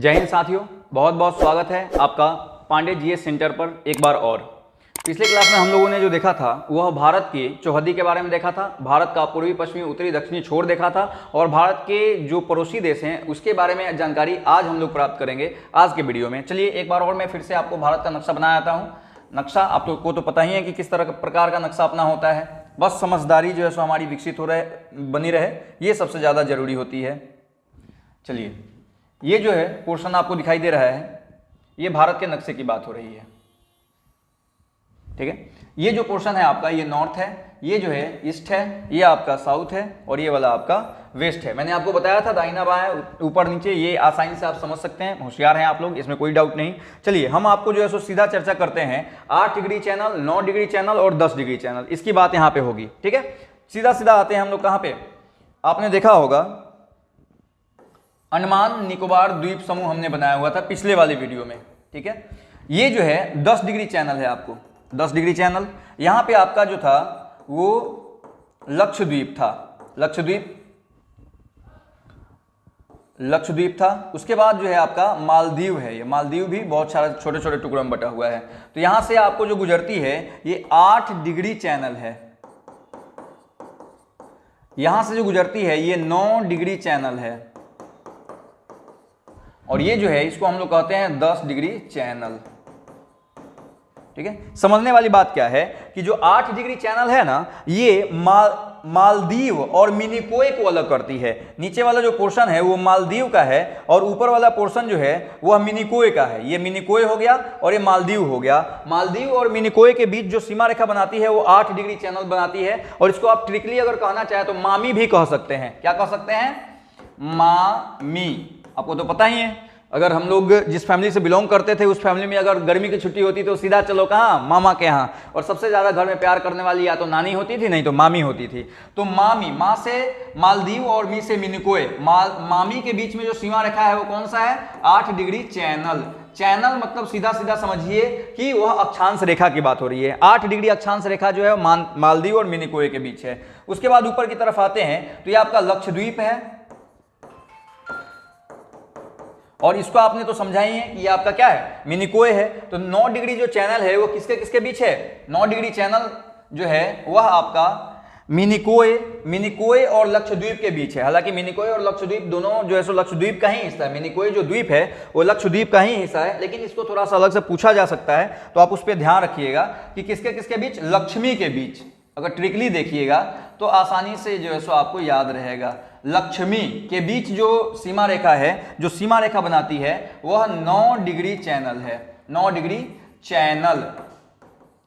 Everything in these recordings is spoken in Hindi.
जय हिंद साथियों, बहुत बहुत स्वागत है आपका पांडे जीएस सेंटर पर एक बार और। पिछले क्लास में हम लोगों ने जो देखा था वह भारत की चौहद्दी के बारे में देखा था, भारत का पूर्वी पश्चिमी उत्तरी दक्षिणी छोर देखा था और भारत के जो पड़ोसी देश हैं उसके बारे में जानकारी आज हम लोग प्राप्त करेंगे आज के वीडियो में। चलिए एक बार और मैं फिर से आपको भारत का नक्शा बनाया आता हूँ। नक्शा आपको तो पता ही है कि किस तरह प्रकार का नक्शा अपना होता है, बस समझदारी जो है सो हमारी विकसित हो रहे बनी रहे, ये सबसे ज़्यादा जरूरी होती है। चलिए ये जो है पोर्शन आपको दिखाई दे रहा है, ये भारत के नक्शे की बात हो रही है, ठीक है। ये जो पोर्शन है आपका ये नॉर्थ है, ये जो है ईस्ट है, ये आपका साउथ है और ये वाला आपका वेस्ट है। मैंने आपको बताया था दाहिना बायां ऊपर नीचे, ये आसानी से आप समझ सकते हैं, होशियार हैं आप लोग, इसमें कोई डाउट नहीं। चलिए हम आपको जो है सो सीधा चर्चा करते हैं 8 डिग्री चैनल, 9 डिग्री चैनल और 10 डिग्री चैनल, इसकी बात यहाँ पे होगी, ठीक है। सीधा सीधा आते हैं हम लोग कहाँ पे, आपने देखा होगा अंडमान निकोबार द्वीप समूह हमने बनाया हुआ था पिछले वाले वीडियो में, ठीक है। ये जो है 10 डिग्री चैनल है, आपको 10 डिग्री चैनल। यहां पे आपका जो था वो लक्षद्वीप था, लक्षद्वीप था। उसके बाद जो है आपका मालदीव है, ये मालदीव भी बहुत सारे छोटे छोटे टुकड़ों में बटा हुआ है। तो यहां से आपको जो गुजरती है ये 8 डिग्री चैनल है, यहां से जो गुजरती है ये 9 डिग्री चैनल है और ये जो है इसको हम लोग कहते हैं 10 डिग्री चैनल, ठीक है। समझने वाली बात क्या है कि जो 8 डिग्री चैनल है ना, ये मालदीव और मिनिकोय को अलग करती है। नीचे वाला जो पोर्शन है वो मालदीव का है और ऊपर वाला पोर्शन जो है वह मिनिकोय का है। ये मिनिकोय हो गया और ये मालदीव हो गया। मालदीव और मिनिकोय के बीच जो सीमा रेखा बनाती है वो 8 डिग्री चैनल बनाती है और इसको आप ट्रिकली अगर कहना चाहे तो मामी भी कह सकते हैं। क्या कह सकते हैं? मामी। आपको तो पता ही है, अगर हम लोग जिस फैमिली से बिलोंग करते थे उस फैमिली में अगर गर्मी की छुट्टी होती तो सीधा चलो कहाँ? मामा के यहाँ। और सबसे ज्यादा घर में प्यार करने वाली या तो नानी होती थी, नहीं तो मामी होती थी। तो मामी, माँ से मालदीव और मी से मिनिकोय, मामी के बीच में जो सीमा रेखा है वो कौन सा है? 8 डिग्री चैनल। चैनल मतलब सीधा सीधा समझिए कि वह अक्षांश रेखा की बात हो रही है। 8 डिग्री अक्षांश रेखा जो है मालदीव और मिनिकोय के बीच है। उसके बाद ऊपर की तरफ आते हैं तो ये आपका लक्षद्वीप है और इसको आपने तो समझा ही है कि ये आपका क्या है? मिनिकोय है। तो 9 डिग्री जो चैनल है वो किसके किसके बीच है? 9 डिग्री चैनल जो है वह आपका मिनिकोय और लक्षद्वीप के बीच है। हालांकि मिनिकोय और लक्षद्वीप दोनों जो है सो लक्षद्वीप का ही हिस्सा है। मिनिकोय जो द्वीप है वो लक्षद्वीप का ही हिस्सा है, लेकिन इसको थोड़ा सा अलग से पूछा जा सकता है, तो आप उस पर ध्यान रखिएगा कि किसके किसके बीच? लक्ष्मी के बीच। अगर ट्रिकली देखिएगा तो आसानी से जो है सो आपको याद रहेगा। लक्ष्मी के बीच जो सीमा रेखा है, जो सीमा रेखा बनाती है वह 9 डिग्री चैनल है। 9 डिग्री चैनल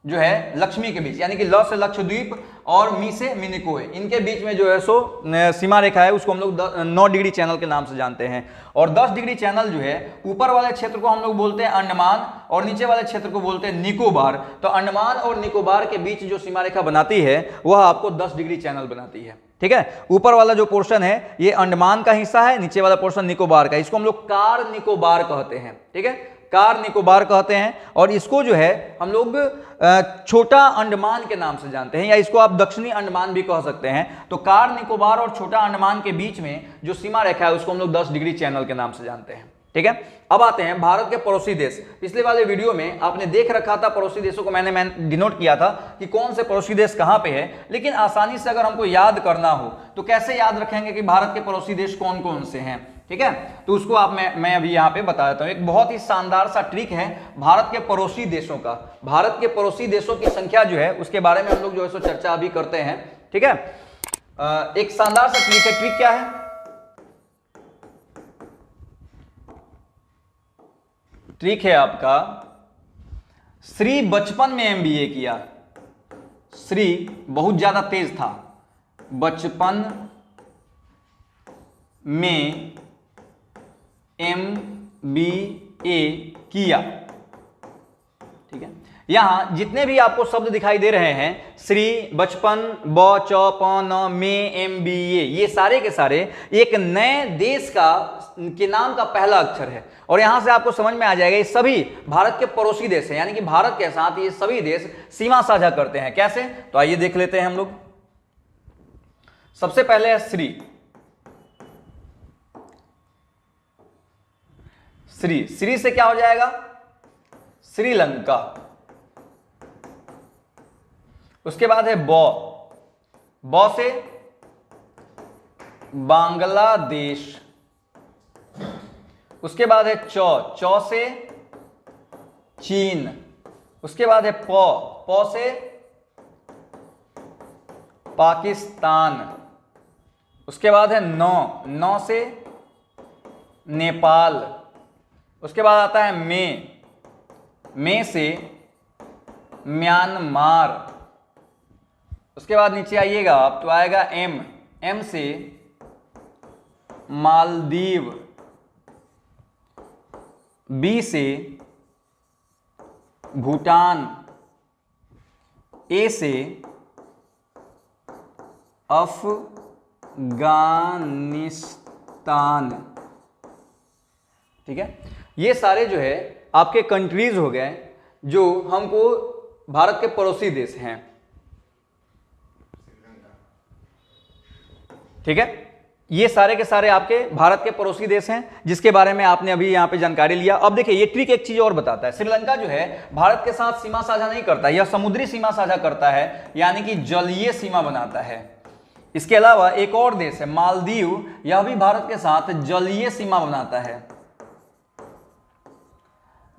जो है लक्ष्मी के बीच, यानी कि ल से लक्षद्वीप और मी से मिनिकोय, इनके बीच में जो है सो सीमा रेखा है, उसको हम लोग 9 डिग्री चैनल के नाम से जानते हैं। और 10 डिग्री चैनल जो है ऊपर वाले क्षेत्र को हम लोग बोलते हैं अंडमान और नीचे वाले क्षेत्र को बोलते हैं निकोबार। तो अंडमान और निकोबार के बीच जो सीमा रेखा बनाती है वह आपको 10 डिग्री चैनल बनाती है, ठीक है। ऊपर वाला जो पोर्शन है ये अंडमान का हिस्सा है, नीचे वाला पोर्शन निकोबार का। इसको हम लोग कार निकोबार कहते हैं, ठीक है, कार निकोबार कहते हैं। और इसको जो है हम लोग छोटा अंडमान के नाम से जानते हैं, या इसको आप दक्षिणी अंडमान भी कह सकते हैं। तो कार निकोबार और छोटा अंडमान के बीच में जो सीमा रेखा है उसको हम लोग 10 डिग्री चैनल के नाम से जानते हैं, ठीक है। अब आते हैं भारत के पड़ोसी देश। पिछले वाले वीडियो में आपने देख रखा था पड़ोसी देशों को, मैंने डिनोट किया था कि कौन से पड़ोसी देश कहां पे है, लेकिन आसानी से अगर हमको याद करना हो तो कैसे याद रखेंगे कि भारत के पड़ोसी देश कौन कौन से हैं, ठीक है। तो उसको आप मैं अभी यहां पे बता देता हूं। एक बहुत ही शानदार सा ट्रिक है भारत के पड़ोसी देशों का। भारत के पड़ोसी देशों की संख्या जो है उसके बारे में हम लोग जो है सो चर्चा अभी करते हैं, ठीक है। एक शानदार सा ट्रिक है। ट्रिक क्या है? ट्रिक है आपका, श्री बचपन में एमबीए किया। श्री बहुत ज्यादा तेज था, बचपन में एमबीए किया, ठीक है। यहां जितने भी आपको शब्द दिखाई दे रहे हैं, श्री, बचपन, ब, च, प, न, में, एमबीए, ये सारे के सारे एक नए देश के नाम का पहला अक्षर है। और यहां से आपको समझ में आ जाएगा ये सभी भारत के पड़ोसी देश हैं, यानी कि भारत के साथ ये सभी देश सीमा साझा करते हैं। कैसे? तो आइए देख लेते हैं हम लोग। सबसे पहले है श्री। श्री से क्या हो जाएगा? श्रीलंका। उसके बाद है बौ से बांग्लादेश। उसके बाद है चौ से चीन। उसके बाद है पौ से पाकिस्तान। उसके बाद है नौ से नेपाल। उसके बाद आता है मे से म्यांमार। उसके बाद नीचे आइएगा आप तो आएगा एम से मालदीव। बी से भूटान। ए से अफगानिस्तान। ठीक है, ये सारे जो है आपके कंट्रीज हो गए जो हमको भारत के पड़ोसी देश हैं। ठीक है, ये सारे के सारे आपके भारत के पड़ोसी देश हैं जिसके बारे में आपने अभी यहां पे जानकारी लिया। अब देखिए ये ट्रिक एक चीज और बताता है, श्रीलंका जो है भारत के साथ सीमा साझा नहीं करता, यह समुद्री सीमा साझा करता है, यानी कि जलीय सीमा बनाता है। इसके अलावा एक और देश है मालदीव, यह भी भारत के साथ जलीय सीमा बनाता है,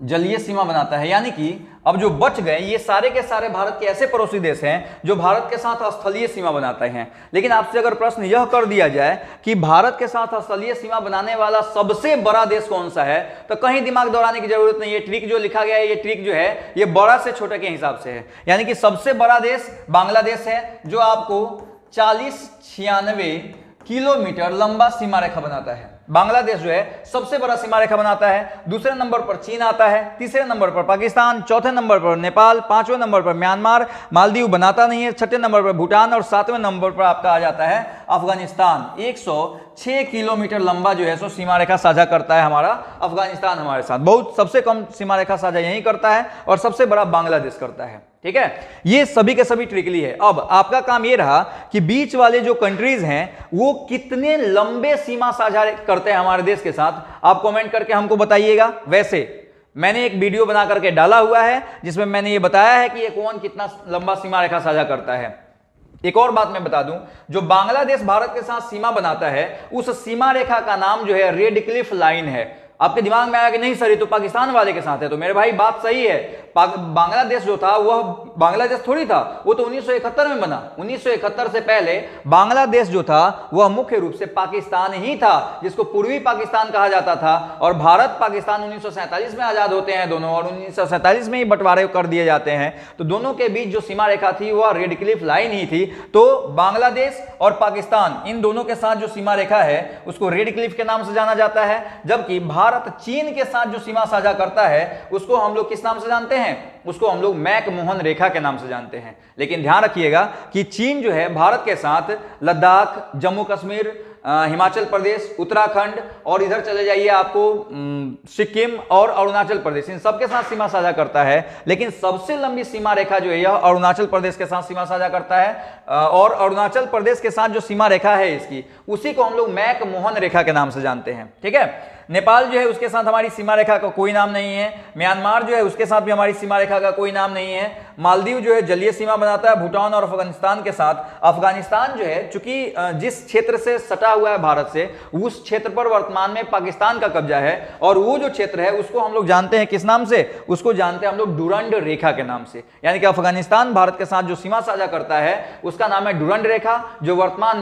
जलीय सीमा बनाता है। यानी कि अब जो बच गए ये सारे के सारे भारत के ऐसे पड़ोसी देश हैं जो भारत के साथ स्थलीय सीमा बनाते हैं। लेकिन आपसे अगर प्रश्न यह कर दिया जाए कि भारत के साथ स्थलीय सीमा बनाने वाला सबसे बड़ा देश कौन सा है, तो कहीं दिमाग दौड़ाने की जरूरत नहीं है। ट्रिक जो लिखा गया है, ये ट्रिक जो है ये बड़ा से छोटे के हिसाब से है। यानी कि सबसे बड़ा देश बांग्लादेश है जो आपको 40-96 किलोमीटर लंबा सीमा रेखा बनाता है। बांग्लादेश जो है सबसे बड़ा सीमा रेखा बनाता है। दूसरे नंबर पर चीन आता है, तीसरे नंबर पर पाकिस्तान, चौथे नंबर पर नेपाल, पांचवें नंबर पर म्यांमार, मालदीव बनाता नहीं है, छठे नंबर पर भूटान और सातवें नंबर पर आपका आ जाता है अफगानिस्तान। 106 किलोमीटर लंबा जो है सो सीमा रेखा साझा करता है हमारा अफगानिस्तान हमारे साथ। बहुत सबसे कम सीमा रेखा साझा यही करता है और सबसे बड़ा बांग्लादेश करता है। ठीक है, ये सभी के सभी ट्रिकली है। अब आपका काम ये रहा कि बीच वाले जो कंट्रीज हैं वो कितने लंबे सीमा साझा करते हैं हमारे देश के साथ, आप कमेंट करके हमको बताइएगा। वैसे मैंने एक वीडियो बना करके डाला हुआ है जिसमें मैंने ये बताया है कि ये कौन कितना लंबा सीमा रेखा साझा करता है। एक और बात मैं बता दूं, जो बांग्लादेश भारत के साथ सीमा बनाता है उस सीमा रेखा का नाम जो है रेड क्लिफ लाइन है। आपके दिमाग में आया कि नहीं सर ये तो पाकिस्तान वाले के साथ है, तो मेरे भाई बात सही है। बांग्लादेश जो था वह बांग्लादेश थोड़ी था, वो तो 1971 में बना। 1971 से पहले बांग्लादेश जो था वह मुख्य रूप से पाकिस्तान ही था, जिसको पूर्वी पाकिस्तान कहा जाता था। और भारत पाकिस्तान 1947 में आजाद होते हैं दोनों, और 1947 में ही बंटवारे कर दिए जाते हैं। तो दोनों के बीच जो सीमा रेखा थी वह रेड क्लिफ लाइन ही थी। तो बांग्लादेश और पाकिस्तान इन दोनों के साथ जो सीमा रेखा है उसको रेड क्लिफ के नाम से जाना जाता है। जबकि भारत चीन के साथ जो सीमा साझा करता है उसको हम लोग किस नाम से जानते हैं? उसको हम लोग मैक-मोहन रेखा के नाम से जानते हैं। लेकिन ध्यान रखिएगा कि चीन जो है भारत के साथ लद्दाख, जम्मू कश्मीर, हिमाचल प्रदेश, उत्तराखंड और इधर चले जाइए आपको सिक्किम और अरुणाचल प्रदेश, इन सबके साथ सीमा साझा करता है। लेकिन सबसे लंबी सीमा रेखा जो है यह अरुणाचल प्रदेश के साथ सीमा साझा करता है। और अरुणाचल प्रदेश के साथ जो सीमा रेखा है इसकी, उसी को हम लोग मैक-मोहन रेखा के नाम से जानते हैं। ठीक है, नेपाल जो है उसके साथ हमारी सीमा रेखा का कोई नाम नहीं है। म्यांमार जो है उसके साथ भी हमारी सीमा रेखा का कोई नाम नहीं है। मालदीव जो है जलीय सीमा बनाता है भूटान और अफगानिस्तान के साथ। अफगानिस्तान जो है चूंकि जिस क्षेत्र से सटा हुआ है भारत से, उस क्षेत्र पर वर्तमान में पाकिस्तान का कब्जा है। और वो जो क्षेत्र है उसको हम लोग जानते हैं किस नाम से? उसको जानते हैं हम लोग डुरंड रेखा के नाम से। यानी कि अफगानिस्तान भारत के साथ जो सीमा साझा करता है उसका नाम है डुरंड रेखा, जो वर्तमान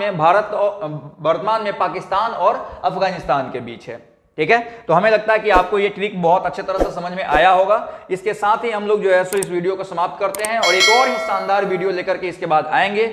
में पाकिस्तान और अफगानिस्तान के बीच है। ठीक है, तो हमें लगता है कि आपको ये ट्रिक बहुत अच्छे तरह से समझ में आया होगा। इसके साथ ही हम लोग जो है सो इस वीडियो को समाप्त करते हैं और एक और ही शानदार वीडियो लेकर के इसके बाद आएंगे।